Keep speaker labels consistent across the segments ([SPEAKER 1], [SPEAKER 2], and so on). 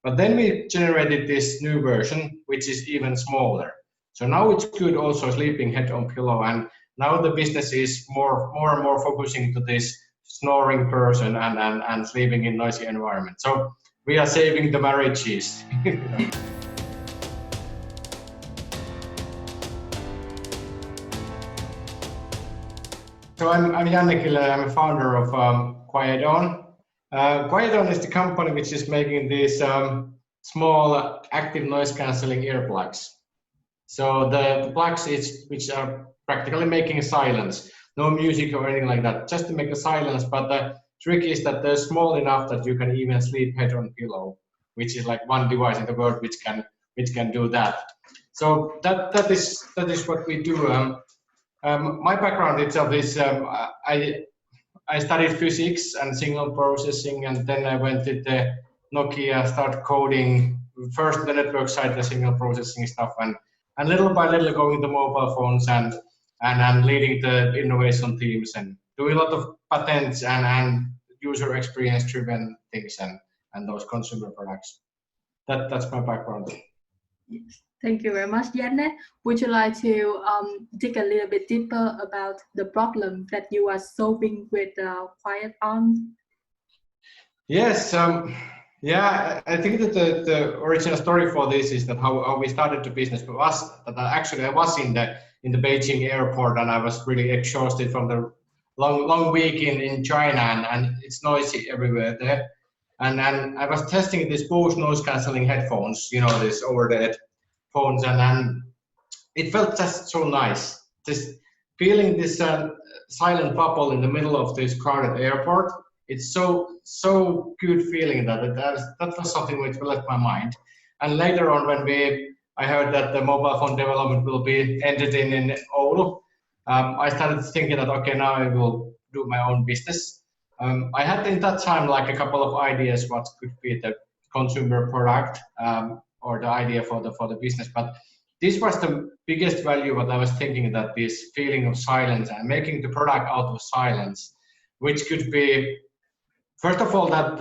[SPEAKER 1] But then we generated this new version, which is even smaller. So now it's good also sleeping head on pillow, and now the business is more and more focusing to this snoring person and sleeping in noisy environment. So we are saving the marriages. So I'm Janne Kyllönen. I'm a founder of Quiet-On. Quiet-On is the company which is making these small active noise cancelling earplugs. So the plugs which are practically making silence, no music or anything like that, just to make a silence. But the trick is that they're small enough that you can even sleep head on pillow, which is like one device in the world which can do that. So that is what we do. My background itself is I studied physics and signal processing, and then I went to the Nokia, start coding first the network side, the signal processing stuff, and little by little going to mobile phones and leading the innovation teams and doing a lot of patents and user experience driven things and those consumer products. That's my background.
[SPEAKER 2] Yes. Thank you very much, Janne. Would you like to dig a little bit deeper about the problem that you are solving with Quiet-On?
[SPEAKER 1] Yes. Yeah, I think that the original story for this is that how we started the business was that actually I was in the Beijing airport, and I was really exhausted from the long week in China, and it's noisy everywhere there. And I was testing these Bose noise cancelling headphones, you know, this over the phones, and it felt just so nice, just feeling this silent bubble in the middle of this crowded airport. It's so good feeling that was something which left my mind. And later on, when I heard that the mobile phone development will be ended in Oulu, I started thinking that okay, now I will do my own business. I had in that time like a couple of ideas what could be the consumer product or the idea for the business, but this was the biggest value what I was thinking, that this feeling of silence and making the product out of silence, which could be, first of all, that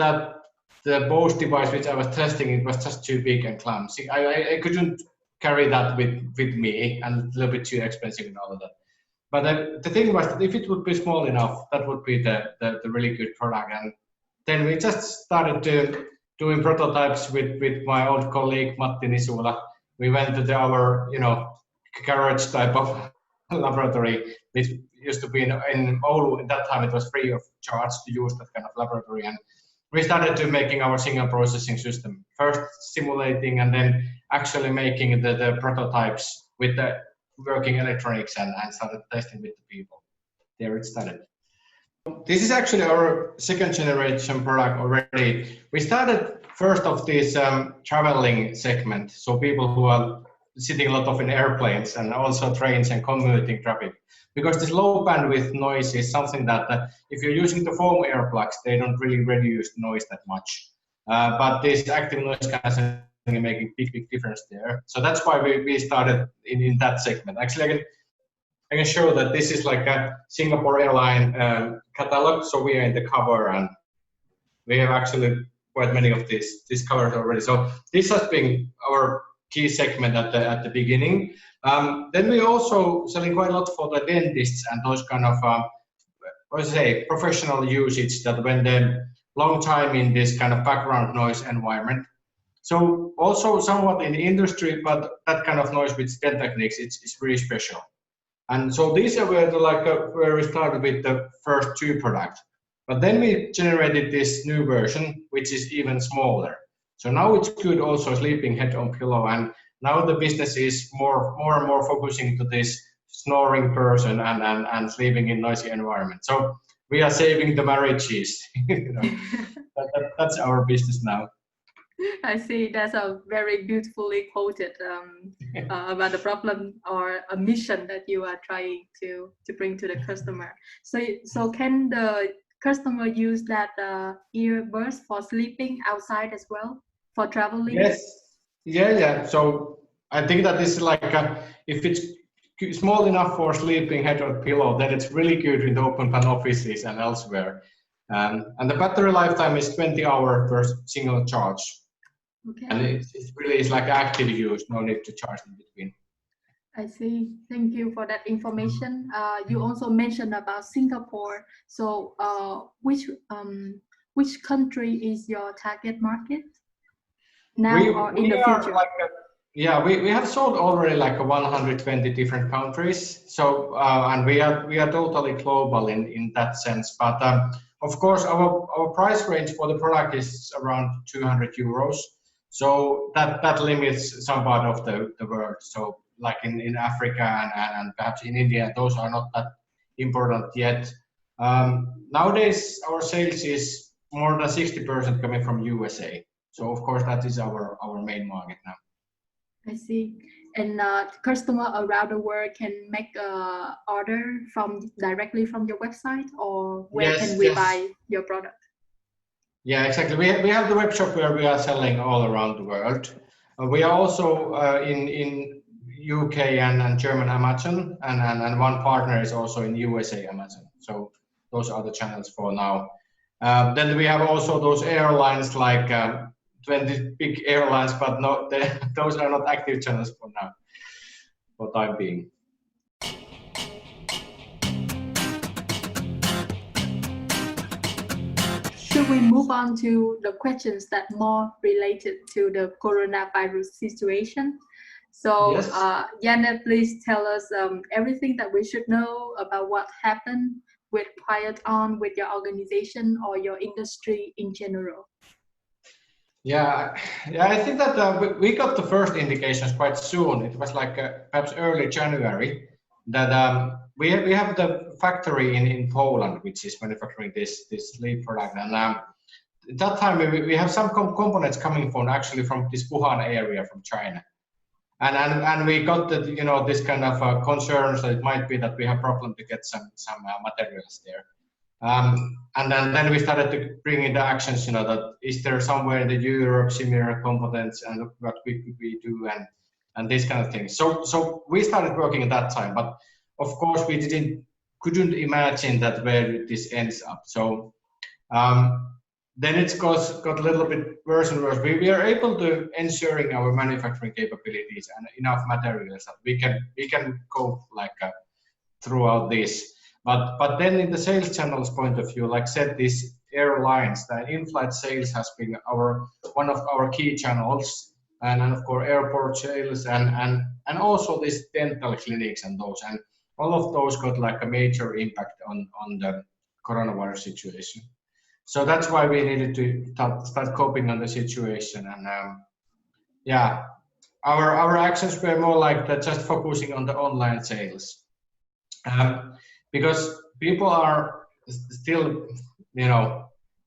[SPEAKER 1] the Bose device which I was testing, it was just too big and clumsy. I couldn't carry that with me, and a little bit too expensive and all of that. But the thing was that if it would be small enough, that would be the really good product. And then we just started doing prototypes with my old colleague Matti Nisula. We went to our garage type of laboratory, which used to be in Oulu. At that time it was free of charge to use that kind of laboratory, and we started to making our signal processing system, first simulating and then actually making the prototypes with the working electronics and started testing with the people. There it started. This is actually our second generation product already. We started first of this traveling segment, so people who are sitting a lot of in airplanes and also trains and commuting traffic, because this low bandwidth noise is something that if you're using the foam earplugs, they don't really reduce noise that much. But this active noise cancelling is making big difference there. So that's why we started in that segment. Actually, I can show that this is like a Singapore airline catalog. So we are in the cover, and we have actually quite many of these covers already. So this has been our key segment at the beginning. Then we also selling quite a lot for the dentists and those kind of professional usage, that when they're long time in this kind of background noise environment. So also somewhat in the industry, but that kind of noise with dental techniques, it's really special. And so these are where we started with the first two products. But then we generated this new version, which is even smaller. So now it's good also sleeping head on pillow, and now the business is more and more focusing to this snoring person and sleeping in noisy environment. So we are saving the marriages. That's our business now.
[SPEAKER 2] I see. That's a very beautifully quoted about the problem or a mission that you are trying to bring to the customer. So can the customer use that earbuds for sleeping outside as well, for traveling?
[SPEAKER 1] Yes. Yeah. So I think that this is like if it's small enough for sleeping head on pillow, then it's really good in the open plan offices and elsewhere. And the battery lifetime is 20 hours per single charge.
[SPEAKER 2] Okay.
[SPEAKER 1] And it really is like active use, no need to charge in between.
[SPEAKER 2] I see. Thank you for that information. You also mentioned about Singapore. So, which country is your target market now or in the future?
[SPEAKER 1] Yeah, we have sold already like 120 different countries. So and we are totally global in that sense. But of course, our price range for the product is around 200 euros. So that limits some part of the world. So like in Africa and perhaps in India, those are not that important yet. Nowadays, our sales is more than 60% coming from USA. So of course, that is our main market now.
[SPEAKER 2] I see. And customer around the world can make a order directly from your website, or where can we buy your product?
[SPEAKER 1] Yeah, exactly. We have the web shop where we are selling all around the world. We are also in UK and German Amazon, and one partner is also in USA Amazon. So those are the channels for now. Then we have also those airlines like 20 big airlines, but those are not active channels for now, for time being.
[SPEAKER 2] Should we move on to the questions that more related to the coronavirus situation? So,
[SPEAKER 1] Yes.
[SPEAKER 2] Janne, please tell us everything that we should know about what happened with Quiet On, with your organization or your industry in general.
[SPEAKER 1] Yeah, I think that we got the first indications quite soon. It was like perhaps early January that we have the factory in Poland, which is manufacturing this sleep product, and at that time we have some components coming from this Wuhan area from China, and we got the this kind of concerns that it might be that we have problem to get some materials there. And then we started to bring in the actions, that is there somewhere in the Europe similar components and what we do and this kind of thing. So we started working at that time, but of course we couldn't imagine that where this ends up. So then it got a little bit worse and worse. We are able to ensuring our manufacturing capabilities and enough materials that we can go like throughout this. But then in the sales channels point of view, like said, these airlines, the in-flight sales has been one of our key channels, and of course airport sales and also these dental clinics and those, and all of those got like a major impact on the coronavirus situation. So that's why we needed to start coping on the situation, and yeah, our actions were more like that, just focusing on the online sales. Because people are still,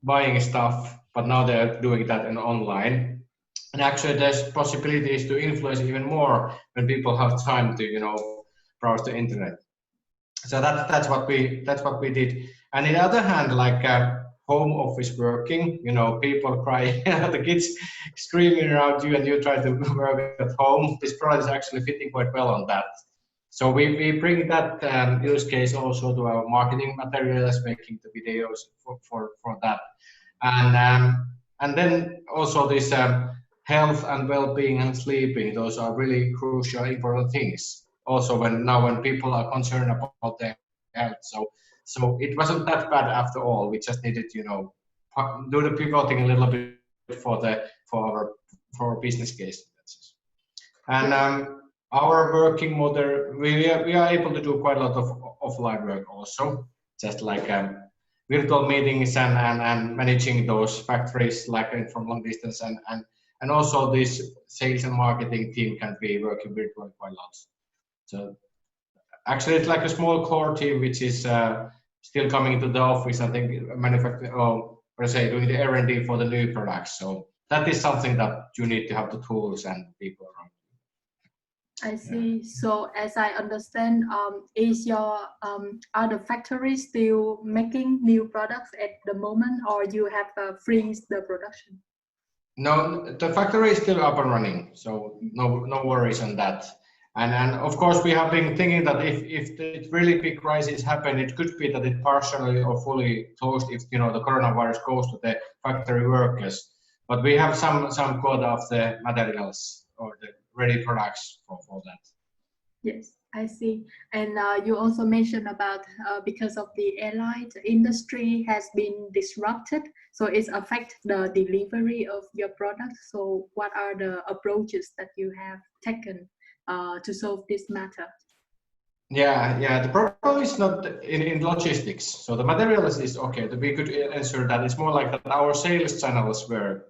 [SPEAKER 1] buying stuff, but now they're doing that in online. And actually, there's possibilities to influence even more when people have time to, browse the internet. So that's what we did. And on the other hand, like home office working, people crying, the kids screaming around you, and you try to work at home. This product is actually fitting quite well on that. So we bring that use case also to our marketing materials, making the videos for that, and then also this health and well-being and sleeping. Those are really crucial, important things. Also, when people are concerned about their health, so it wasn't that bad after all. We just needed do the pivoting a little bit for our business case, and. Our working model, we are able to do quite a lot of offline work also, just like virtual meetings and managing those factories like from long distance, and also this sales and marketing team can be working virtually quite a lot. So actually it's like a small core team which is still coming to the office, I think, manufacturing, or per se doing the R&D for the new products. So that is something that you need to have the tools and people around.
[SPEAKER 2] I see. So as I understand, is your other factory still making new products at the moment, or you have freezed the production?
[SPEAKER 1] No, the factory is still up and running, so no worries on that. And of course we have been thinking that if the really big crisis happen, it could be that it partially or fully closed if the coronavirus goes to the factory workers. but we have some quota of the materials or the ready products for that.
[SPEAKER 2] Yes, I see. And you also mentioned about because of the airline industry has been disrupted, so it's affect the delivery of your product. So what are the approaches that you have taken to solve this matter?
[SPEAKER 1] Yeah. The problem is not in logistics. So the materials is okay. We could answer that. It's more like that our sales channels were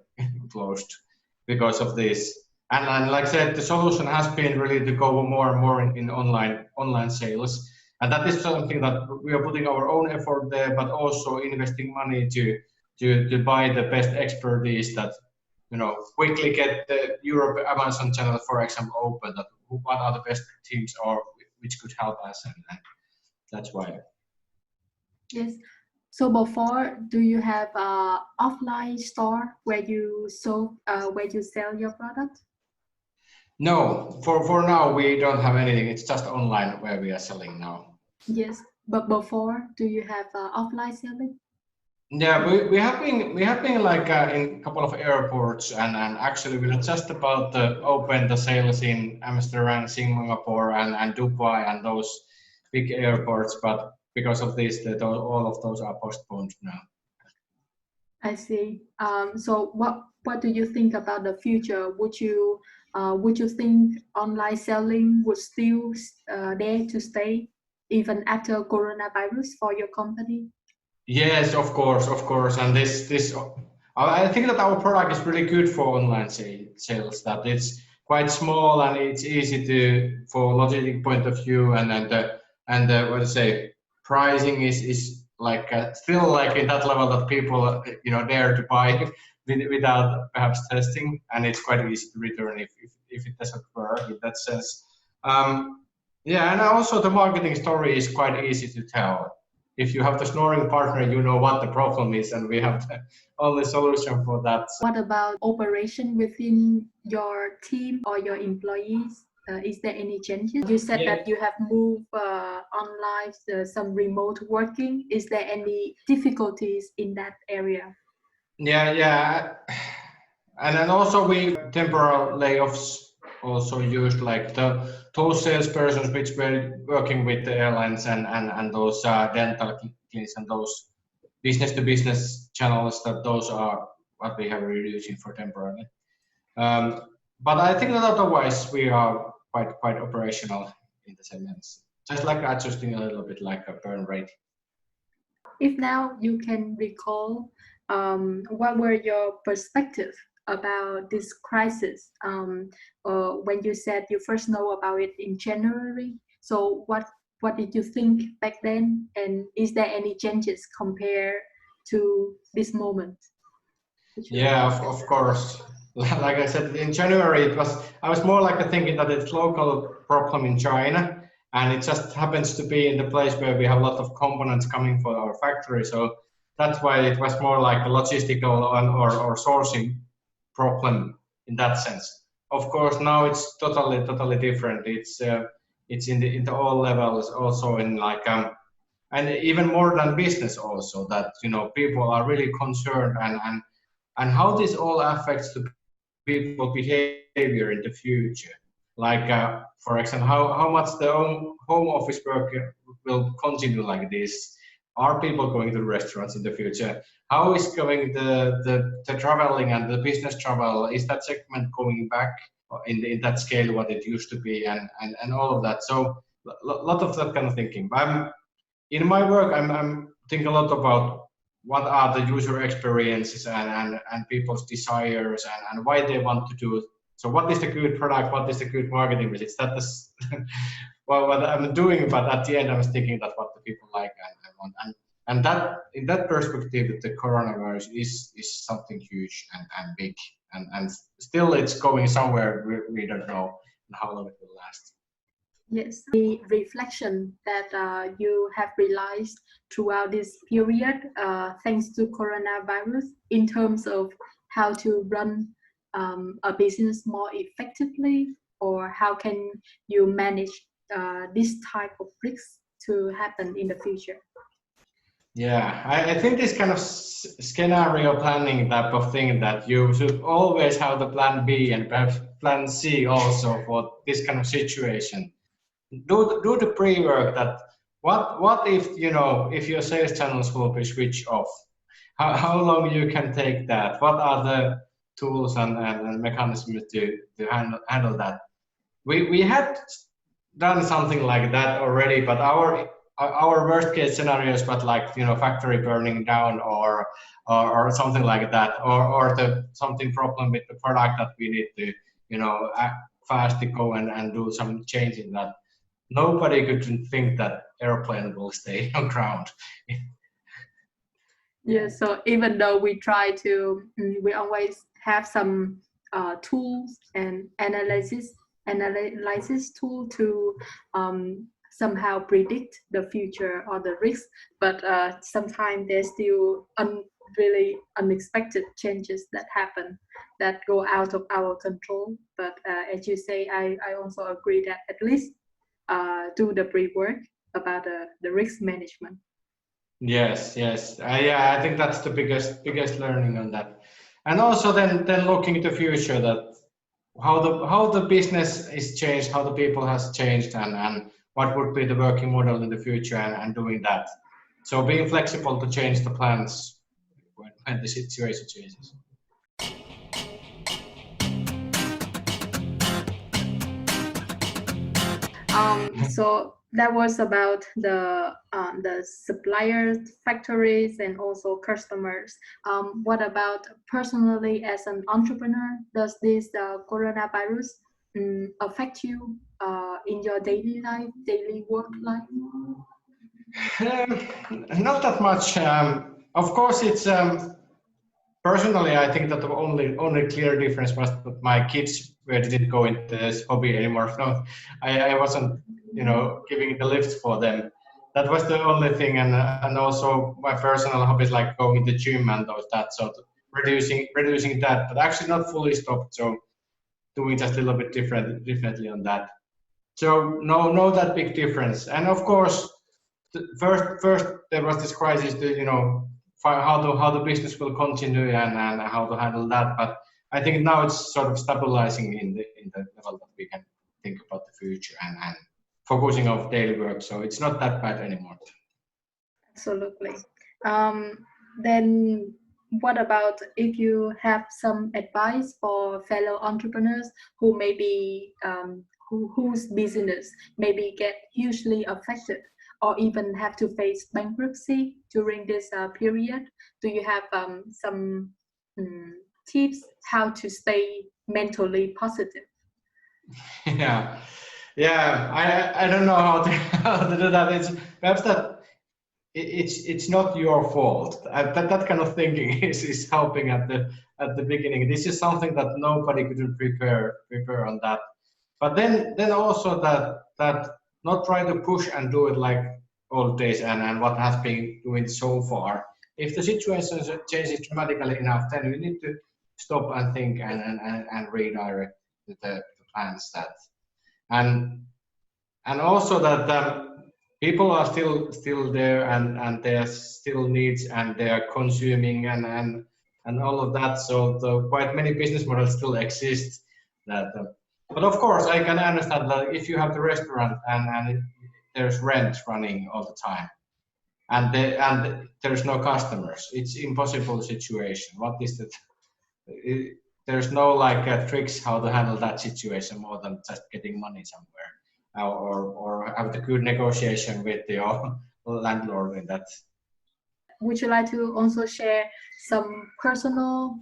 [SPEAKER 1] closed because of this. And like I said, the solution has been really to go more and more in online sales. And that is something that we are putting our own effort there, but also investing money to buy the best expertise that quickly get the Europe Amazon channel, for example, open. That what are the best teams or which could help us, and that's why.
[SPEAKER 2] Yes. So before, do you have a offline store where you sell your product?
[SPEAKER 1] No, for now we don't have anything. It's just online where we are selling now.
[SPEAKER 2] Yes, but before, do you have offline selling?
[SPEAKER 1] Yeah, we have been like in a couple of airports, and actually we're just about to open the sales in Amsterdam, Singapore, and Dubai, and those big airports. But because of this, all of those are postponed now.
[SPEAKER 2] I see. So what do you think about the future? Would you think online selling would still there to stay even after coronavirus for your company?
[SPEAKER 1] Yes, of course, and this I think that our product is really good for online sales. That it's quite small and it's easy to for logistic point of view, and what to say, pricing is like still like in that level that people dare to buy without perhaps testing, and it's quite easy to return if it doesn't work in that sense. Yeah, and also the marketing story is quite easy to tell. If you have the snoring partner, you know what the problem is, and we have the only solution for that.
[SPEAKER 2] What about operation within your team or your employees? Is there any changes? You said
[SPEAKER 1] Yeah.
[SPEAKER 2] that you have moved online, some remote working. Is there any difficulties in that area?
[SPEAKER 1] Yeah. And then also we temporary layoffs also used like those salespersons which were working with the airlines and those dental clinics and those business to business channels, that those are what we have reducing for temporarily. But I think that otherwise we are quite operational in the sense, just like adjusting a little bit like a burn rate.
[SPEAKER 2] If now you can recall, what were your perspective about this crisis when you said you first know about it in January? So what did you think back then, and is there any changes compared to this moment?
[SPEAKER 1] Yeah, of course. Like I said, in January I was more like thinking that it's local problem in China, and it just happens to be in the place where we have a lot of components coming for our factory. So that's why it was more like a logistical or sourcing problem in that sense. Of course, now it's totally different. It's in the all levels, also in like and even more than business also, that people are really concerned and how this all affects the people behavior in the future. Like for example, how much the home office work will continue like this. Are people going to restaurants in the future? How is going the traveling and the business travel? Is that segment going back in that scale what it used to be, and all of that? So lot of that kind of thinking. In my work, I'm thinking a lot about what are the user experiences and people's desires and why they want to do it. So what is the good product? What is the good marketing message? That is well, what I'm doing, but at the end, I was thinking that what the people like and want. And that in that perspective, the coronavirus is something huge and big, and still it's going somewhere we don't know how long it will last.
[SPEAKER 2] Yes, the reflection that you have realized throughout this period, thanks to coronavirus, in terms of how to run a business more effectively, or how can you manage this type of risks to happen in the future?
[SPEAKER 1] Yeah, I think this kind of scenario planning type of thing, that you should always have the plan B and perhaps plan C also for this kind of situation. Do the pre-work, that what if, if your sales channels will be switched off, how long you can take that, what are the tools and mechanisms to handle that. We had done something like that already, but our worst case scenarios, but like, factory burning down, or something like that, or the something problem with the product that we need to, act fast to go and do some change in that. Nobody could think that airplane will stay on ground.
[SPEAKER 2] Yeah, so even though we try to, we always have some tools and analysis tool to somehow predict the future or the risk, but sometimes there's still really unexpected changes that happen that go out of our control. But as you say, I also agree that at least do the pre-work about the risk management.
[SPEAKER 1] Yes, yes. Yeah, I think that's the biggest learning on that. And also then looking into the future, that how the business is changed, how the people has changed, and what would be the working model in the future, and doing that. So being flexible to change the plans when the situation changes.
[SPEAKER 2] So that was about the suppliers, factories, and also customers. What about personally as an entrepreneur? Does this coronavirus affect you in your daily life, daily work life?
[SPEAKER 1] Not that much. Of course, it's personally, I think that the only clear difference was that my kids didn't go into this hobby anymore. No, I wasn't, giving the lifts for them. That was the only thing, and also my personal hobbies like going to the gym and those that. So reducing that, but actually not fully stopped. So doing just a little bit differently on that. So no that big difference. And of course, first there was this crisis to, how the business will continue, and how to handle that. But I think now it's sort of stabilizing in the level that we can think about the future, and focusing on daily work. So it's not that bad anymore.
[SPEAKER 2] Absolutely. Then what about if you have some advice for fellow entrepreneurs who maybe whose business maybe get hugely affected, or even have to face bankruptcy during this period? Do you have some tips how to stay mentally positive?
[SPEAKER 1] Yeah. I don't know how to how to do that. It's perhaps that it's not your fault. That kind of thinking is helping at the beginning. This is something that nobody could prepare on that. But then also that not try to push and do it like old days, and what has been doing so far. If the situation changes dramatically enough, then we need to stop and think, and redirect the plans, that. And also that people are still there, and there's still needs, and they are consuming, and all of that. So quite many business models still exist. That, but of course, I can understand that if you have the restaurant, and there's rent running all the time, and there's no customers, it's impossible situation. What is that? There's no tricks how to handle that situation more than just getting money somewhere, or have the good negotiation with your landlord in that.
[SPEAKER 2] Would you like to also share some personal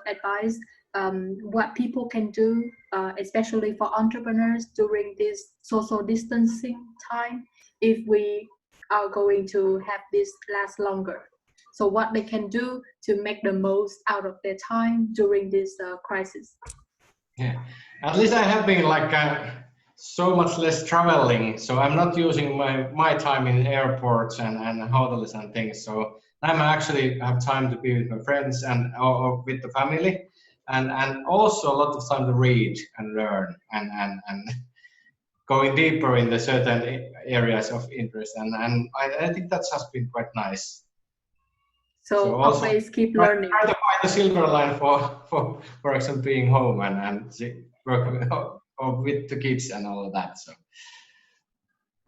[SPEAKER 2] advice, what people can do, especially for entrepreneurs during this social distancing time, if we are going to have this last longer? So what they can do to make the most out of their time during this crisis?
[SPEAKER 1] Yeah, at least I have been so much less traveling, so I'm not using my time in airports and hotels and things. So I'm actually have time to be with my friends, or with the family, and also a lot of time to read and learn, and going deeper in the certain areas of interest, and I think that has been quite nice.
[SPEAKER 2] So
[SPEAKER 1] also
[SPEAKER 2] always keep learning.
[SPEAKER 1] Try to find the silver line for example, being home and working with the kids and all of that. So.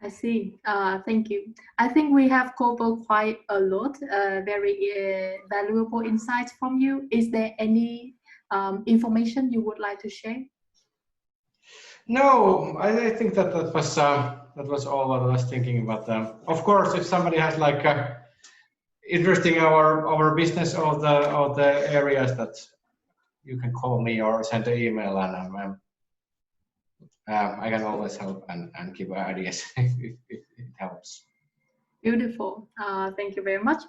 [SPEAKER 2] I see. Thank you. I think we have covered quite a lot, very valuable insights from you. Is there any information you would like to share?
[SPEAKER 1] No, I think that was all what I was thinking about. Of course, if somebody has like interesting our business or the areas, that you can call me or send an email, and I can always help and give ideas if it helps.
[SPEAKER 2] Beautiful. Thank you very much.